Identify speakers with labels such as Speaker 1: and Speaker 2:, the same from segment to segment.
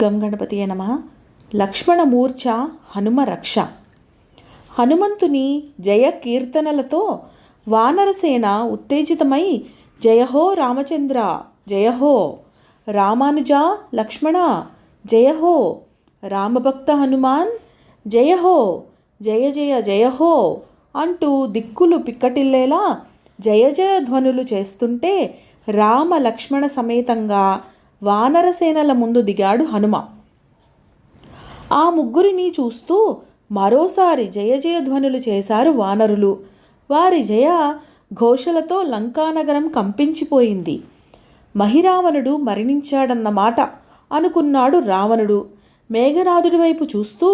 Speaker 1: గం గణపతియే నమః. లక్ష్మణమూర్ఛ హనుమ రక్ష. హనుమంతుని జయ కీర్తనలతో వానరసేన ఉత్తేజితమై జయహో రామచంద్ర జయహో, రామానుజ లక్ష్మణ జయహో, రామభక్త హనుమాన్ జయహో, జయ జయ జయహో అంటూ దిక్కులు పిక్కటిల్లేలా జయ జయ ధ్వనులు చేస్తుంటే రామ లక్ష్మణ సమేతంగా వానరసేనల ముందు దిగాడు హనుమ. ఆ ముగ్గురిని చూస్తూ మరోసారి జయ జయ ధ్వనులు చేశారు వానరులు. వారి జయ ఘోషలతో లంకానగరం కంపించిపోయింది. మహిరావణుడు మరణించాడన్నమాట అనుకున్నాడు రావణుడు. మేఘనాథుడి వైపు చూస్తూ,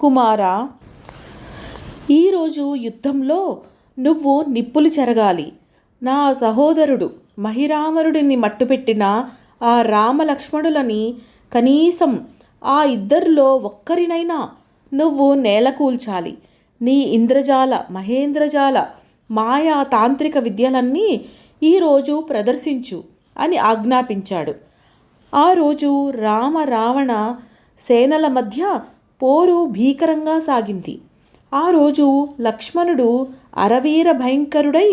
Speaker 1: కుమారా, ఈరోజు యుద్ధంలో నువ్వు నిప్పులు చెరగాలి. నా సహోదరుడు మహిరావణుడిని మట్టుపెట్టిన ఆ రామలక్ష్మణులని కనీసం ఆ ఇద్దరిలో ఒక్కరినైనా నువ్వు నేలకూల్చాలి. నీ ఇంద్రజాల మహేంద్రజాల మాయా తాంత్రిక విద్యలన్నీ ఈరోజు ప్రదర్శించు అని ఆజ్ఞాపించాడు. ఆ రోజు రామ రావణ సేనల మధ్య పోరు భీకరంగా సాగింది. ఆ రోజు లక్ష్మణుడు అరవీర భయంకరుడై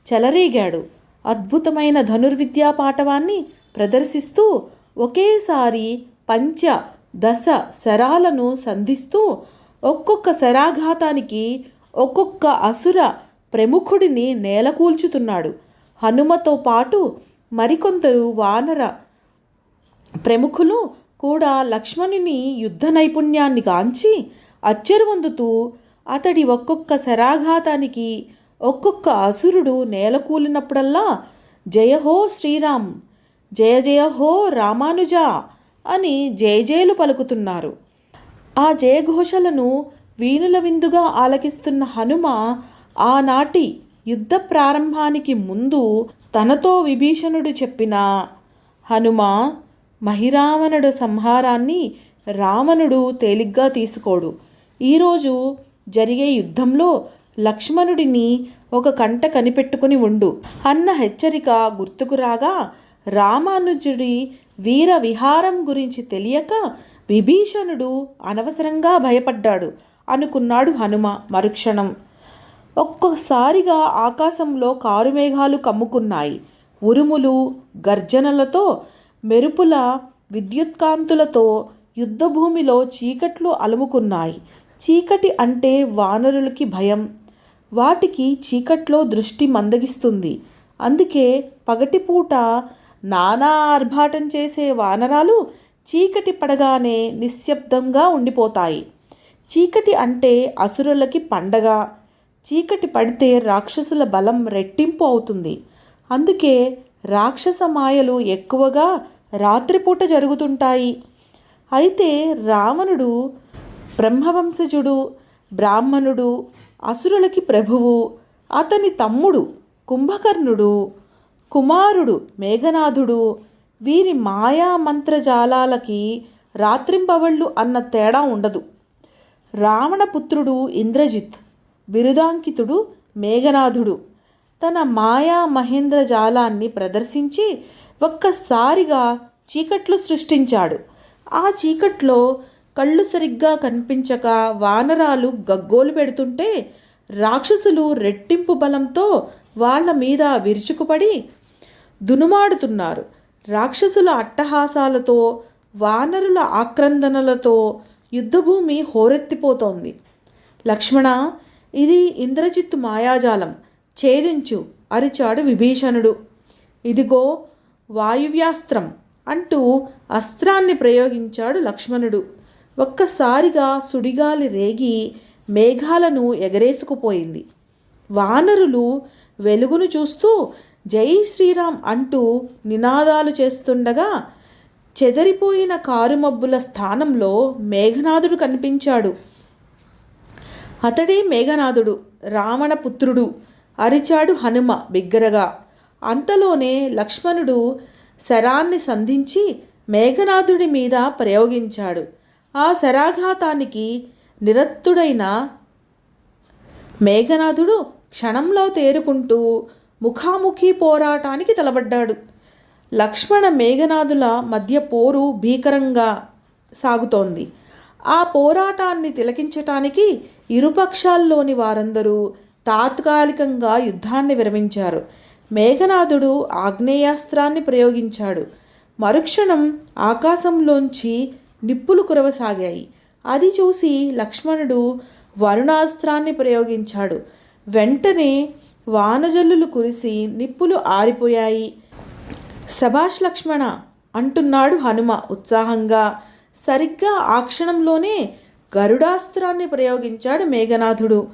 Speaker 1: చెలరేగాడు. అద్భుతమైన ధనుర్విద్యా పాటవాన్ని ప్రదర్శిస్తూ ఒకేసారి పంచ దశ శరాలను సంధిస్తూ ఒక్కొక్క శరాఘాతానికి ఒక్కొక్క అసుర ప్రముఖుడిని నేలకూల్చుతున్నాడు. హనుమతో పాటు మరికొందరు వానర ప్రముఖులు కూడా లక్ష్మణుని యుద్ధ నైపుణ్యాన్ని గాంచి అచ్చెరువొందుతూ అతడి ఒక్కొక్క శరాఘాతానికి ఒక్కొక్క అసురుడు నేలకూలినప్పుడల్లా జయహో శ్రీరామ్, జయ జయ హో రామానుజ అని జయజేలు పలుకుతున్నారు. ఆ జయఘోషలను వీణుల విందుగా ఆలకిస్తున్న హనుమ ఆనాటి యుద్ధ ప్రారంభానికి ముందు తనతో విభీషణుడు చెప్పిన, హనుమ, మహిరావణుడు సంహారాన్ని రావణుడు తేలిగ్గా తీసుకోడు. ఈరోజు జరిగే యుద్ధంలో లక్ష్మణుడిని ఒక కంట కనిపెట్టుకుని ఉండు అన్న హెచ్చరిక గుర్తుకు రాగా రామానుజుడి వీర విహారం గురించి తెలియక విభీషణుడు అనవసరంగా భయపడ్డాడు అనుకున్నాడు హనుమ. మరుక్షణం ఒక్కసారిగా ఆకాశంలో కారుమేఘాలు కమ్ముకున్నాయి. ఉరుములు గర్జనలతో మెరుపుల విద్యుత్కాంతులతో యుద్ధభూమిలో చీకట్లు అలుముకున్నాయి. చీకటి అంటే వానరులకి భయం. వాటికి చీకట్లో దృష్టి మందగిస్తుంది. అందుకే పగటిపూట నానా ఆర్భాటం చేసే వానరాలు చీకటి పడగానే నిశ్శబ్దంగా ఉండిపోతాయి. చీకటి అంటే అసురులకి పండగ. చీకటి పడితే రాక్షసుల బలం రెట్టింపు అవుతుంది. అందుకే రాక్షస మాయలు ఎక్కువగా రాత్రిపూట జరుగుతుంటాయి. అయితే రావణుడు బ్రహ్మవంశజుడు, బ్రాహ్మణుడు, అసురులకి ప్రభువు. అతని తమ్ముడు కుంభకర్ణుడు, కుమారుడు మేఘనాథుడు. వీరి మాయా మంత్రజాలాలకి రాత్రింబవళ్ళు అన్న తేడా ఉండదు. రావణపుత్రుడు ఇంద్రజిత్, బిరుదాంకితుడు మేఘనాథుడు తన మాయా మహేంద్ర జాలాన్ని ప్రదర్శించి ఒక్కసారిగా చీకట్లు సృష్టించాడు. ఆ చీకట్లో కళ్ళు సరిగ్గా కనిపించక వానరాలు గగ్గోలు పెడుతుంటే రాక్షసులు రెట్టింపు బలంతో వాళ్ళ మీద విరుచుకుపడి దునుమాడుతున్నారు. రాక్షసుల అట్టహాసాలతో వానరుల ఆక్రందనలతో యుద్ధభూమి హోరెత్తిపోతోంది. లక్ష్మణ, ఇది ఇంద్రజిత్తు మాయాజాలం, ఛేదించు అరిచాడు విభీషణుడు. ఇదిగో వాయువ్యాస్త్రం అంటూ అస్త్రాన్ని ప్రయోగించాడు లక్ష్మణుడు. ఒక్కసారిగా సుడిగాలి రేగి మేఘాలను ఎగరేసుకుపోయింది. వానరులు వెలుగును చూస్తూ జై శ్రీరామ్ అంటూ నినాదాలు చేస్తుండగా చెదరిపోయిన కారుమబ్బుల స్థానంలో మేఘనాథుడు కనిపించాడు. అతడే మేఘనాథుడు, రావణపుత్రుడు అరిచాడు హనుమ బిగ్గరగా. అంతలోనే లక్ష్మణుడు శరాన్ని సంధించి మేఘనాథుడి మీద ప్రయోగించాడు. ఆ శరాఘాతానికి నిరత్తుడైన మేఘనాథుడు క్షణంలో తేరుకుంటూ ముఖాముఖి పోరాటానికి తలబడ్డాడు. లక్ష్మణ మేఘనాథుల మధ్య పోరు భీకరంగా సాగుతోంది. ఆ పోరాటాన్ని తిలకించటానికి ఇరుపక్షాల్లోని వారందరూ తాత్కాలికంగా యుద్ధాన్ని విరమించారు. మేఘనాథుడు ఆగ్నేయాస్త్రాన్ని ప్రయోగించాడు. మరుక్షణం ఆకాశంలోంచి నిప్పులు కురవసాగాయి. అది చూసి లక్ష్మణుడు వరుణాస్త్రాన్ని ప్రయోగించాడు. వెంటనే వానజల్లులు కురిసి నిప్పులు ఆరిపోయాయి. శభాష్ లక్ష్మణ అంటున్నాడు హనుమ ఉత్సాహంగా. సరిగ్గా ఆ క్షణంలోనే గరుడాస్త్రాన్ని ప్రయోగించాడు మేఘనాథుడు.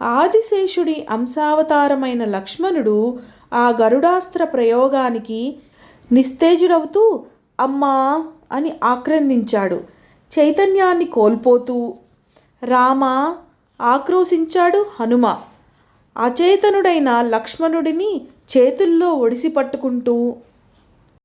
Speaker 1: ఆదిశేషుడి అంశావతారమైన లక్ష్మణుడు ఆ గరుడాస్త్ర ప్రయోగానికి నిస్తేజుడవుతూ అమ్మా అని ఆక్రందించాడు. చైతన్యాన్ని కోల్పోతూ రామా ఆక్రోశించాడు హనుమ. అచేతనుడైన లక్ష్మణుడిని చేతుల్లో ఒడిసి పట్టుకుంటూ